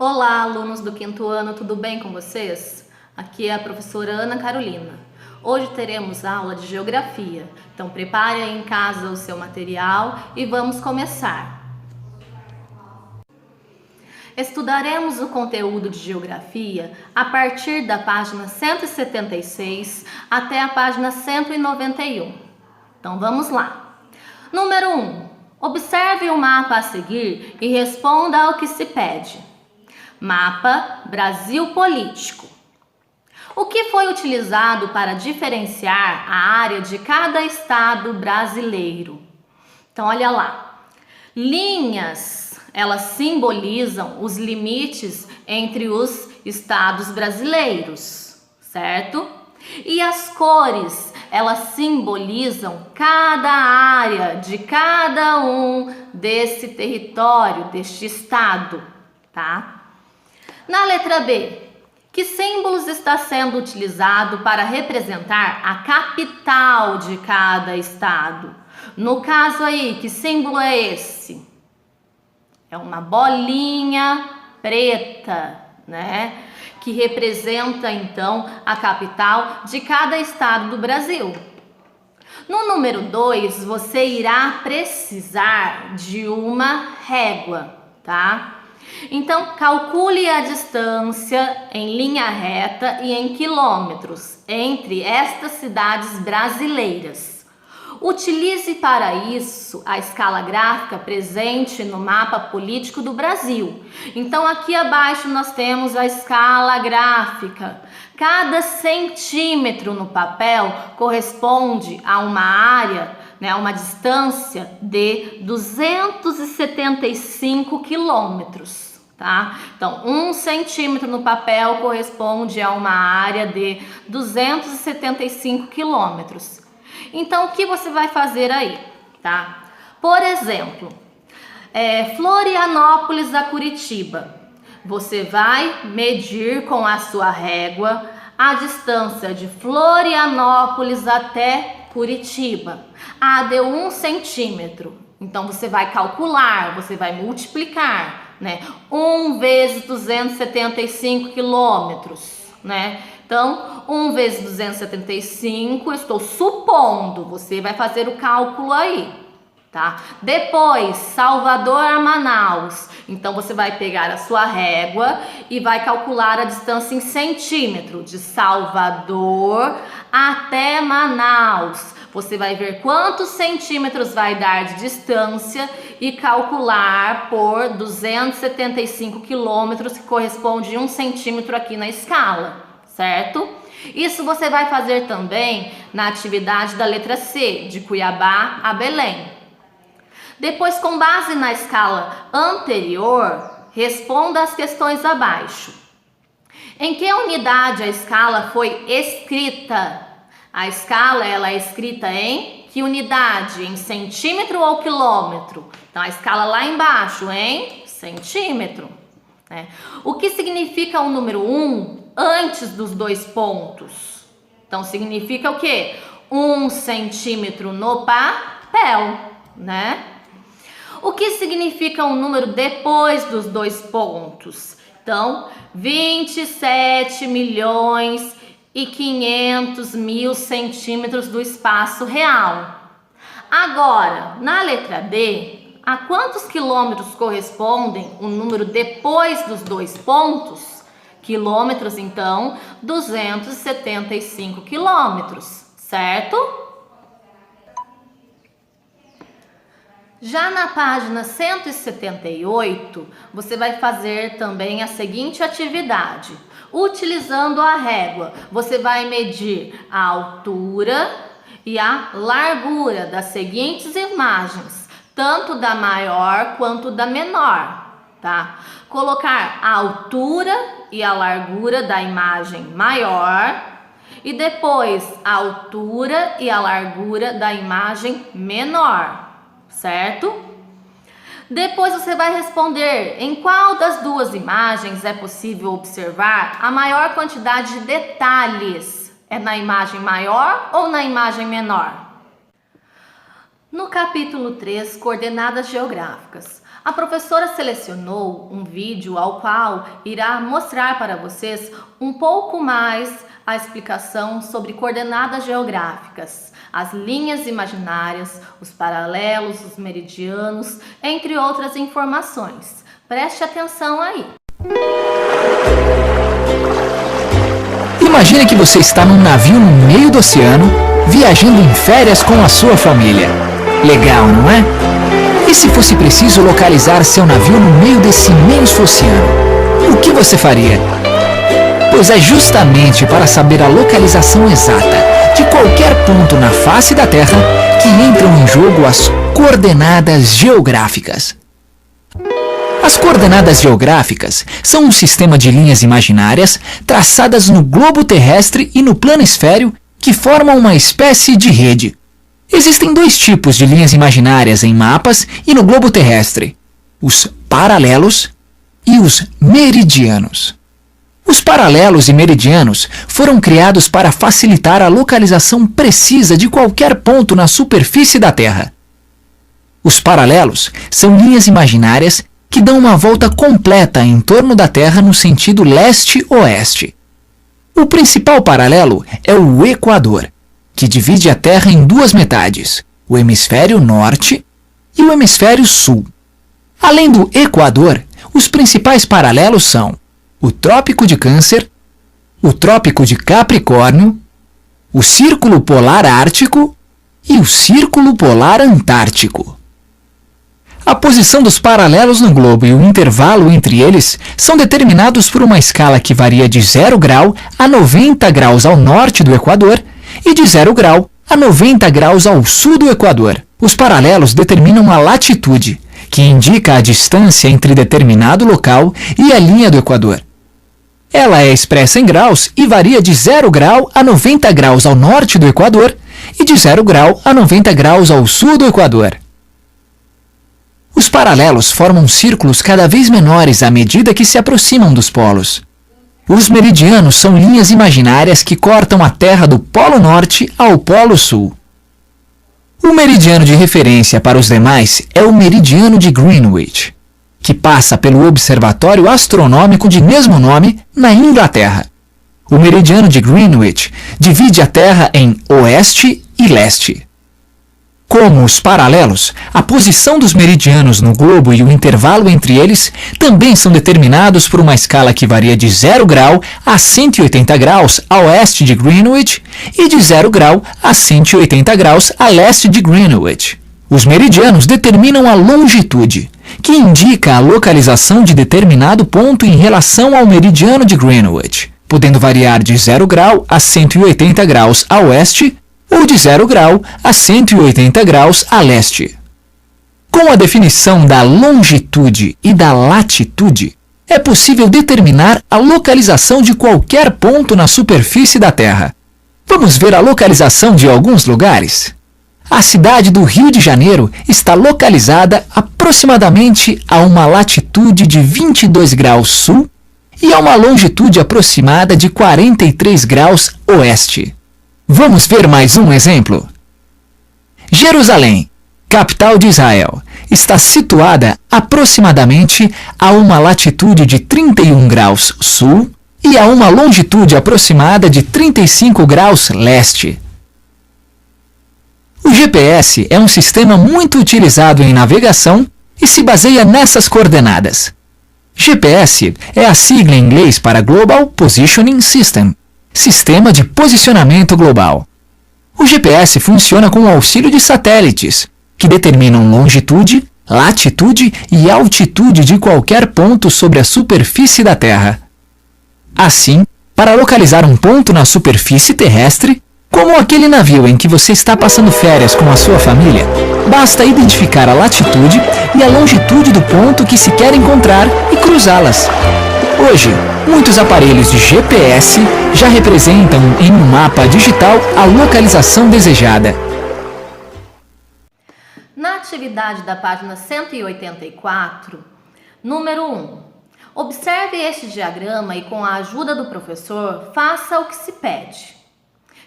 Olá, alunos do quinto ano, tudo bem com vocês? Aqui é a professora Ana Carolina. Hoje teremos aula de geografia, então prepare aí em casa o seu material e vamos começar. Estudaremos o conteúdo de geografia a partir da página 176 até a página 191. Então vamos lá. Número 1. Observe o mapa a seguir e responda ao que se pede. Mapa Brasil Político. O que foi utilizado para diferenciar a área de cada estado brasileiro? Então, olha lá. Linhas, elas simbolizam os limites entre os estados brasileiros, certo? E as cores, elas simbolizam cada área de cada um desse território, deste estado, tá? Na letra B, que símbolos está sendo utilizado para representar a capital de cada estado? No caso aí, que símbolo é esse? É uma bolinha preta, né? Que representa então a capital de cada estado do Brasil. No número 2, você irá precisar de uma régua, tá? Então, calcule a distância em linha reta e em quilômetros entre estas cidades brasileiras. Utilize para isso a escala gráfica presente no mapa político do Brasil. Então, aqui abaixo nós temos a escala gráfica. Cada centímetro no papel corresponde a uma área, né, uma distância de 275 quilômetros, tá? Então, 1 centímetro no papel corresponde a uma área de 275 quilômetros. Então, o que você vai fazer aí, tá? Por exemplo, Florianópolis a Curitiba. Você vai medir com a sua régua a distância de Florianópolis até Curitiba. Deu 1 centímetro. Então, você vai calcular, você vai multiplicar, né? 1 vezes 275 quilômetros, né? Então, 1 vezes 275, estou supondo, você vai fazer o cálculo aí, tá? Depois, Salvador a Manaus. Então, você vai pegar a sua régua e vai calcular a distância em centímetro de Salvador até Manaus. Você vai ver quantos centímetros vai dar de distância e calcular por 275 quilômetros, que corresponde a 1 centímetro aqui na escala, certo? Isso você vai fazer também na atividade da letra C, de Cuiabá a Belém. Depois, com base na escala anterior, responda as questões abaixo. Em que unidade a escala foi escrita? A escala, ela é escrita em que unidade? Em centímetro ou quilômetro? Então, a escala lá embaixo em centímetro, né? O que significa o número 1 antes dos 2 pontos? Então, significa o quê? 1 centímetro no papel, né? O que significa um número depois dos 2 pontos? Então, 27.500.000 centímetros do espaço real. Agora, na letra D, a quantos quilômetros correspondem o número depois dos 2 pontos? Quilômetros, então, 275 quilômetros, certo? Já na página 178, você vai fazer também a seguinte atividade. Utilizando a régua, você vai medir a altura e a largura das seguintes imagens, tanto da maior quanto da menor, tá? Colocar a altura e a largura da imagem maior e depois a altura e a largura da imagem menor, certo? Depois você vai responder em qual das duas imagens é possível observar a maior quantidade de detalhes. É na imagem maior ou na imagem menor? No capítulo 3, coordenadas geográficas, A professora selecionou um vídeo ao qual irá mostrar para vocês um pouco mais a explicação sobre coordenadas geográficas, as linhas imaginárias, os paralelos, os meridianos, entre outras informações. Preste atenção aí. Imagine que você está num navio no meio do oceano, viajando em férias com a sua família. Legal, não é? E se fosse preciso localizar seu navio no meio desse imenso oceano? O que você faria? Pois é justamente para saber a localização exata de qualquer ponto na face da Terra que entram em jogo as coordenadas geográficas. As coordenadas geográficas são um sistema de linhas imaginárias traçadas no globo terrestre e no planisfério que formam uma espécie de rede. Existem dois tipos de linhas imaginárias em mapas e no globo terrestre: os paralelos e os meridianos. Os paralelos e meridianos foram criados para facilitar a localização precisa de qualquer ponto na superfície da Terra. Os paralelos são linhas imaginárias que dão uma volta completa em torno da Terra no sentido leste-oeste. O principal paralelo é o Equador, que divide a Terra em duas metades, o hemisfério norte e o hemisfério sul. Além do Equador, os principais paralelos são o Trópico de Câncer, o Trópico de Capricórnio, o Círculo Polar Ártico e o Círculo Polar Antártico. A posição dos paralelos no globo e o intervalo entre eles são determinados por uma escala que varia de 0 grau a 90 graus ao norte do Equador e de 0 grau a 90 graus ao sul do Equador. Os paralelos determinam a latitude, que indica a distância entre determinado local e a linha do Equador. Ela é expressa em graus e varia de 0 grau a 90 graus ao norte do Equador e de 0 grau a 90 graus ao sul do Equador. Os paralelos formam círculos cada vez menores à medida que se aproximam dos polos. Os meridianos são linhas imaginárias que cortam a Terra do Polo Norte ao Polo Sul. O meridiano de referência para os demais é o meridiano de Greenwich, que passa pelo Observatório Astronômico de mesmo nome na Inglaterra. O meridiano de Greenwich divide a Terra em oeste e leste. Como os paralelos, a posição dos meridianos no globo e o intervalo entre eles também são determinados por uma escala que varia de 0 grau a 180 graus a oeste de Greenwich e de 0 grau a 180 graus a leste de Greenwich. Os meridianos determinam a longitude, que indica a localização de determinado ponto em relação ao meridiano de Greenwich, podendo variar de 0 grau a 180 graus a oeste ou de 0 grau a 180 graus a leste. Com a definição da longitude e da latitude, é possível determinar a localização de qualquer ponto na superfície da Terra. Vamos ver a localização de alguns lugares? A cidade do Rio de Janeiro está localizada aproximadamente a uma latitude de 22 graus sul e a uma longitude aproximada de 43 graus oeste. Vamos ver mais um exemplo? Jerusalém, capital de Israel, está situada aproximadamente a uma latitude de 31 graus sul e a uma longitude aproximada de 35 graus leste. O GPS é um sistema muito utilizado em navegação e se baseia nessas coordenadas. GPS é a sigla em inglês para Global Positioning System, Sistema de Posicionamento Global. O GPS funciona com o auxílio de satélites, que determinam longitude, latitude e altitude de qualquer ponto sobre a superfície da Terra. Assim, para localizar um ponto na superfície terrestre, como aquele navio em que você está passando férias com a sua família, basta identificar a latitude e a longitude do ponto que se quer encontrar e cruzá-las. Hoje, muitos aparelhos de GPS já representam em um mapa digital a localização desejada. Na atividade da página 184, número 1. Observe este diagrama e, com a ajuda do professor, faça o que se pede.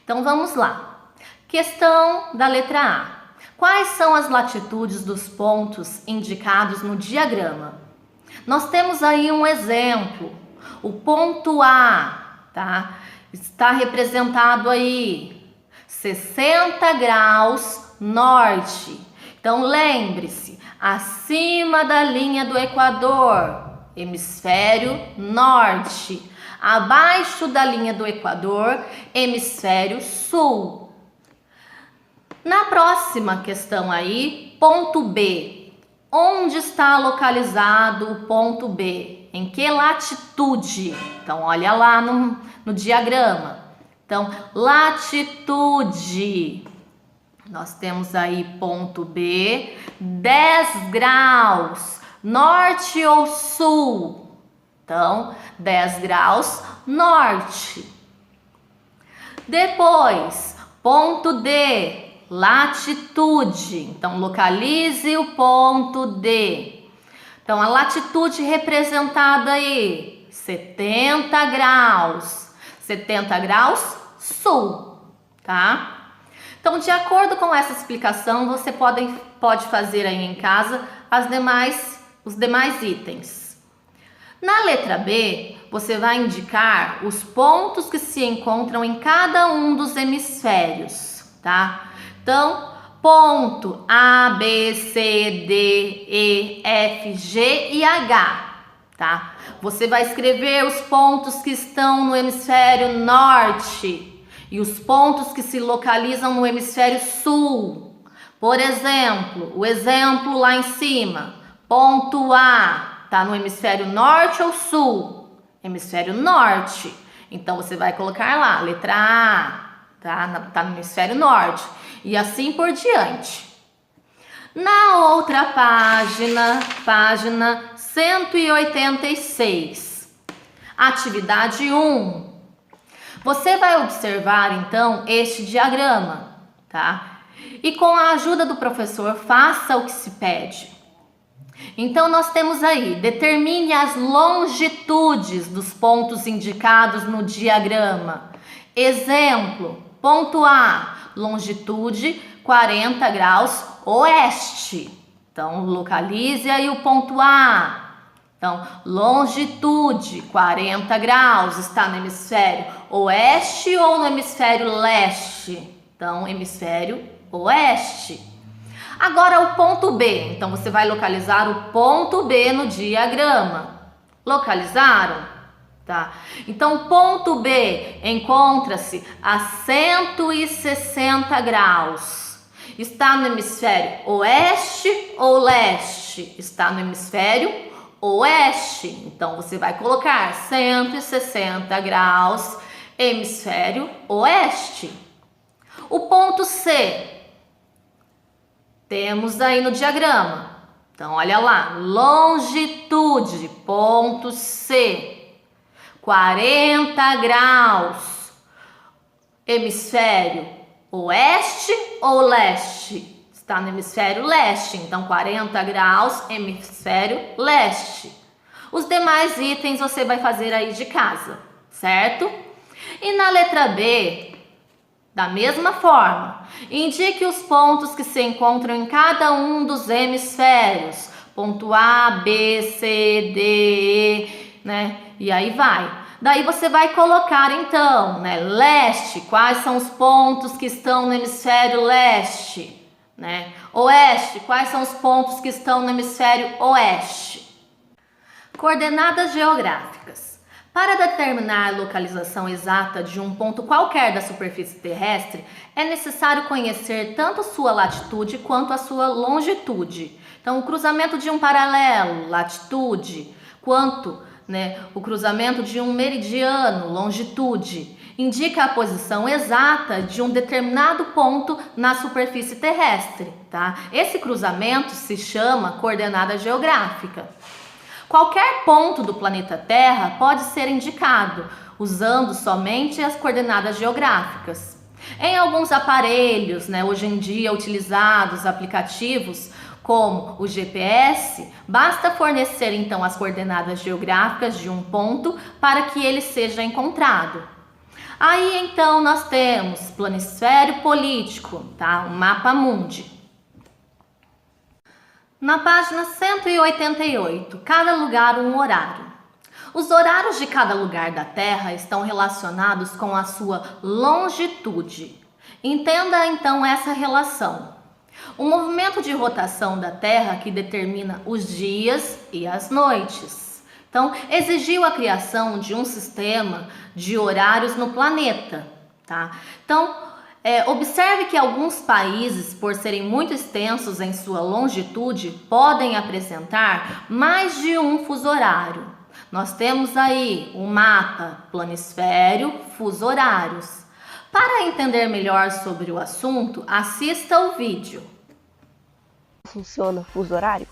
Então, vamos lá. Questão da letra A. Quais são as latitudes dos pontos indicados no diagrama? Nós temos aí um exemplo. O ponto A, tá? Está representado aí 60 graus norte. Então lembre-se, acima da linha do Equador, hemisfério norte. Abaixo da linha do Equador, hemisfério sul. Na próxima questão aí, ponto B. Onde está localizado o ponto B? Em que latitude? Então, olha lá no diagrama. Então, latitude. Nós temos aí ponto B, 10 graus, norte ou sul? Então, 10 graus norte. Depois, ponto D, latitude. Então, localize o ponto D. Então, a latitude representada aí, 70 graus. 70 graus sul, tá? Então, de acordo com essa explicação, você pode fazer aí em casa os demais itens. Na letra B, você vai indicar os pontos que se encontram em cada um dos hemisférios, tá? Então, ponto A, B, C, D, E, F, G e H, tá? Você vai escrever os pontos que estão no hemisfério norte e os pontos que se localizam no hemisfério sul. Por exemplo, o exemplo lá em cima, ponto A, tá no hemisfério norte ou sul? Hemisfério norte. Então, você vai colocar lá, letra A, tá no hemisfério norte. E assim por diante. Na outra página 186, atividade 1. Você vai observar então este diagrama, tá? E com a ajuda do professor, faça o que se pede. Então, nós temos aí, determine as longitudes dos pontos indicados no diagrama. Exemplo, ponto A, longitude 40 graus oeste. Então, localize aí o ponto A. Então, longitude 40 graus está no hemisfério oeste ou no hemisfério leste? Então, hemisfério oeste. Agora, o ponto B. Então, você vai localizar o ponto B no diagrama. Localizaram? Tá. Então, o ponto B encontra-se a 160 graus. Está no hemisfério oeste ou leste? Está no hemisfério oeste. Então, você vai colocar 160 graus, hemisfério oeste. O ponto C. Temos aí no diagrama. Então, olha lá. Longitude, ponto C. 40 graus. Hemisfério oeste ou leste? Está no hemisfério leste, então 40 graus, hemisfério leste. Os demais itens você vai fazer aí de casa, certo? E na letra B, da mesma forma, indique os pontos que se encontram em cada um dos hemisférios. Ponto A, B, C, D, E, né? E aí vai. Daí você vai colocar então, né? Leste, quais são os pontos que estão no hemisfério leste? Né? Oeste, quais são os pontos que estão no hemisfério oeste? Coordenadas geográficas. Para determinar a localização exata de um ponto qualquer da superfície terrestre, é necessário conhecer tanto sua latitude quanto a sua longitude. Então, o cruzamento de um paralelo, latitude, quanto, né, o cruzamento de um meridiano, longitude, indica a posição exata de um determinado ponto na superfície terrestre, tá? Esse cruzamento se chama coordenada geográfica. Qualquer ponto do planeta Terra pode ser indicado usando somente as coordenadas geográficas. Em alguns aparelhos, né, hoje em dia utilizados, aplicativos como o GPS, basta fornecer então as coordenadas geográficas de um ponto para que ele seja encontrado. Aí então nós temos planisfério político, tá? O mapa mundi. Na página 188, cada lugar um horário. Os horários de cada lugar da Terra estão relacionados com a sua longitude. Entenda então essa relação. O movimento de rotação da Terra que determina os dias e as noites. Então, exigiu a criação de um sistema de horários no planeta, tá? Então, observe que alguns países, por serem muito extensos em sua longitude, podem apresentar mais de um fuso horário. Nós temos aí o mapa planisfério, fuso horários. Para entender melhor sobre o assunto, assista o vídeo. Funciona fuso horário?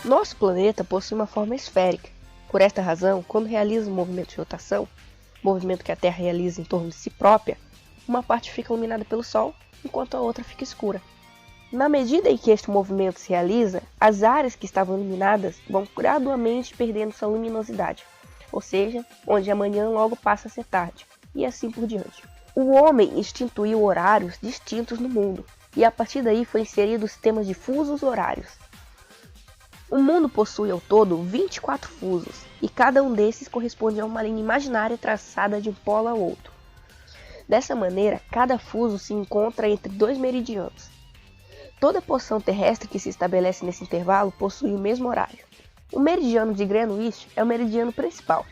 Nosso planeta possui uma forma esférica. Por esta razão, quando realiza um movimento de rotação, movimento que a Terra realiza em torno de si própria, uma parte fica iluminada pelo Sol, enquanto a outra fica escura. Na medida em que este movimento se realiza, as áreas que estavam iluminadas vão gradualmente perdendo sua luminosidade, ou seja, onde amanhã logo passa a ser tarde, e assim por diante. O homem instituiu horários distintos no mundo, e a partir daí foi inserido o sistema de fusos horários. O mundo possui ao todo 24 fusos, e cada um desses corresponde a uma linha imaginária traçada de um polo ao outro. Dessa maneira, cada fuso se encontra entre dois meridianos. Toda porção terrestre que se estabelece nesse intervalo possui o mesmo horário. O meridiano de Greenwich é o meridiano principal,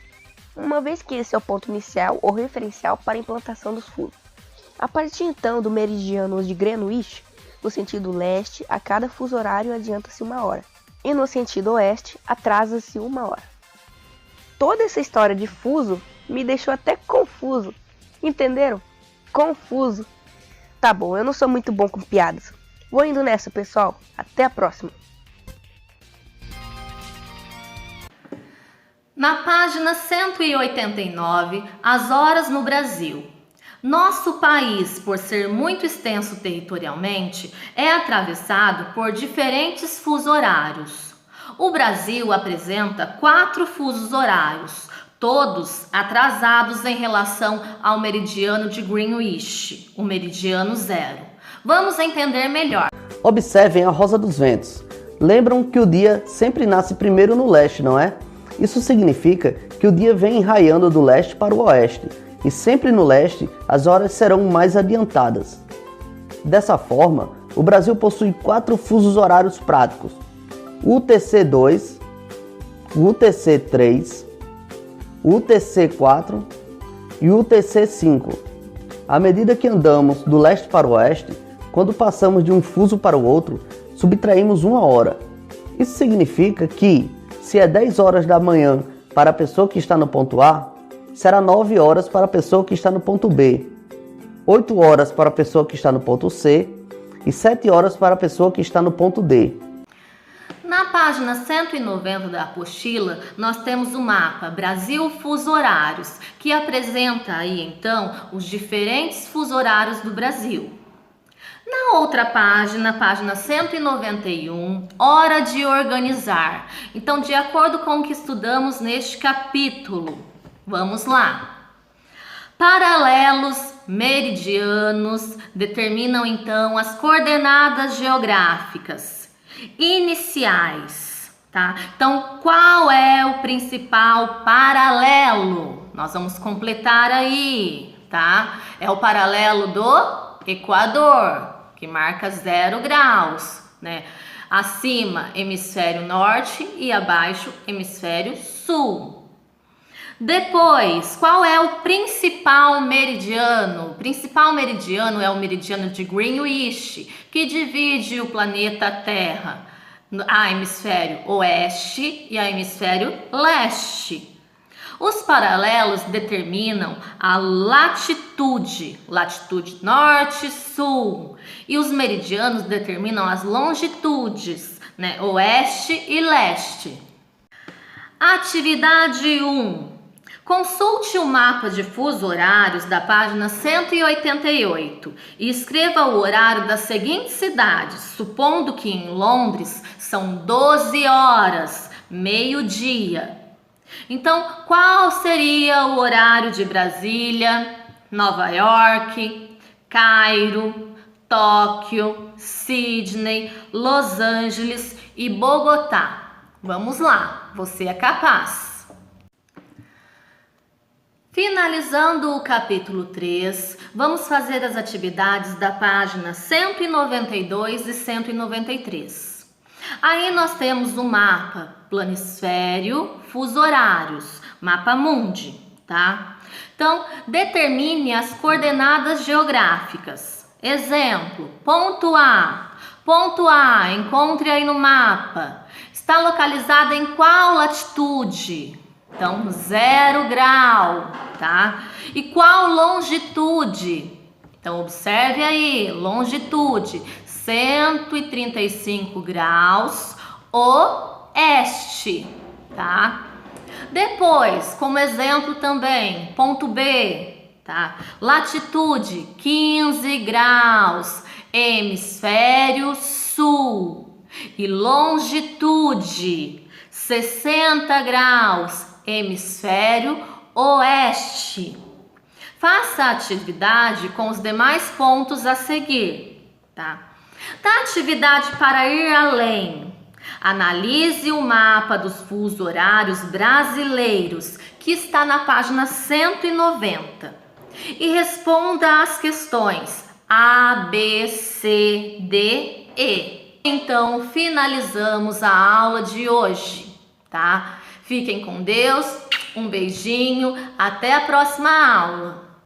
uma vez que esse é o ponto inicial ou referencial para a implantação dos fusos. A partir então do meridiano de Greenwich, no sentido leste, a cada fuso horário adianta-se 1 hora. E no sentido oeste, atrasa-se 1 hora. Toda essa história de fuso me deixou até confuso. Entenderam? Confuso. Tá bom, eu não sou muito bom com piadas. Vou indo nessa, pessoal. Até a próxima. Na página 189, as horas no Brasil. Nosso país, por ser muito extenso territorialmente, é atravessado por diferentes fusos horários. O Brasil apresenta 4 fusos horários, todos atrasados em relação ao meridiano de Greenwich, o meridiano 0. Vamos entender melhor. Observem a rosa dos ventos. Lembram que o dia sempre nasce primeiro no leste, não é? Isso significa que o dia vem raiando do leste para o oeste, e sempre no leste as horas serão mais adiantadas. Dessa forma, o Brasil possui 4 fusos horários práticos: o UTC-2, o UTC-3, o UTC-4 e o UTC-5. À medida que andamos do leste para o oeste, quando passamos de um fuso para o outro, subtraímos 1 hora. Isso significa que, se é 10 horas da manhã para a pessoa que está no ponto A, será 9 horas para a pessoa que está no ponto B, 8 horas para a pessoa que está no ponto C e 7 horas para a pessoa que está no ponto D. Na página 190 da apostila, nós temos o mapa Brasil Fuso Horários, que apresenta aí então os diferentes fuso horários do Brasil. Na outra página, página 191, hora de organizar. Então, de acordo com o que estudamos neste capítulo, vamos lá. Paralelos meridianos determinam então as coordenadas geográficas iniciais, tá? Então, qual é o principal paralelo? Nós vamos completar aí, tá? É o paralelo do Equador, que marca 0 graus, né? Acima, hemisfério norte e abaixo, hemisfério sul. Depois, qual é o principal meridiano? O principal meridiano é o meridiano de Greenwich, que divide o planeta Terra a hemisfério oeste e a hemisfério leste. Os paralelos determinam a latitude, latitude norte, sul, e os meridianos determinam as longitudes, né, oeste e leste. Atividade 1. Consulte o mapa de fuso horários da página 188 e escreva o horário das seguintes cidades, supondo que em Londres são 12 horas, meio-dia. Então, qual seria o horário de Brasília, Nova York, Cairo, Tóquio, Sydney, Los Angeles e Bogotá? Vamos lá, você é capaz! Finalizando o capítulo 3, vamos fazer as atividades da página 192 e 193. Aí nós temos o mapa planisfério, fuso horários, mapa mundi, tá? Então, determine as coordenadas geográficas. Exemplo, ponto A. Ponto A, encontre aí no mapa. Está localizada em qual latitude? Então, 0 grau, tá? E qual longitude? Então, observe aí, longitude, 135 graus oeste, tá? Depois, como exemplo também, ponto B, tá? Latitude, 15 graus, hemisfério sul. E longitude, 60 graus, hemisfério oeste. Faça a atividade com os demais pontos a seguir, tá? Da atividade para ir além, analise o mapa dos fusos horários brasileiros que está na página 190 e responda às questões A, B, C, D, E. Então, finalizamos a aula de hoje, tá? Fiquem com Deus, um beijinho, até a próxima aula!